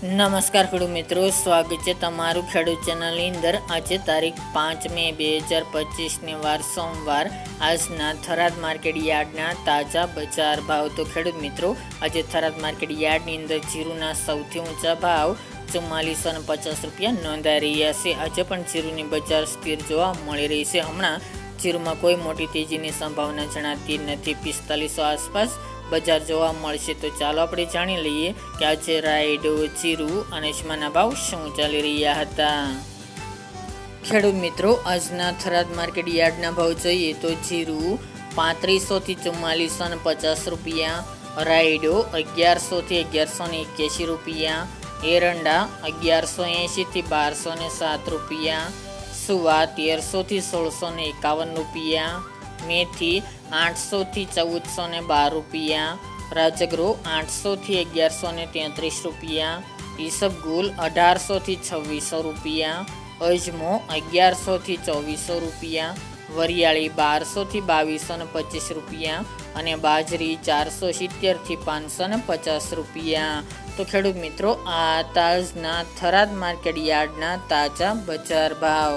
નમસ્કાર ખેડૂત મિત્રો, સ્વાગત છે તમારું ખેડૂત ચેનલની અંદર। આજે તારીખ 5 મે 2025 વાર સોમવાર આજના થરાદ માર્કેટ યાર્ડના તાજા બજાર ભાવ। તો ખેડૂત મિત્રો, આજે થરાદ માર્કેટ યાર્ડની અંદર જીરુના સૌથી ઊંચા ભાવ 4450 રૂપિયા નોંધાઈ રહ્યા છે। આજે પણ જીરુની બજાર સ્થિર જોવા મળી રહી છે। હમણાં જીરુમાં કોઈ મોટી તેજીની સંભાવના જણાતી નથી। 4500 આસપાસ બજાર જોવા મળશે। તો ચાલો આપણે જાણી લઈએ કે આજે રાયડો, જીરું અને અજમાના ભાવ શું ચાલી રહ્યા હતા। ખેડૂત મિત્રો, આજના થરાદ માર્કેટ યાર્ડના ભાવ જોઈએ તો જીરું 3500 થી 4450 રૂપિયા, રાયડો 1100 થી 1181 રૂપિયા, એરંડા 1180 થી 1207 રૂપિયા, સુવા 1300 થી 1651 રૂપિયા, મેથી 800 થી 1412 રૂપિયા, રાજગરો 800 થી 1133 રૂપિયા, ઈસબગુલ 1800 થી 2600 રૂપિયા, અજમો 1100 થી 2400 રૂપિયા, વરિયાળી 1200 થી 2225 રૂપિયા અને બાજરી 470 થી 550 રૂપિયા। તો ખેડૂત મિત્રો, આ તાજના થરાદ માર્કેટ યાર્ડના તાજા બજાર ભાવ।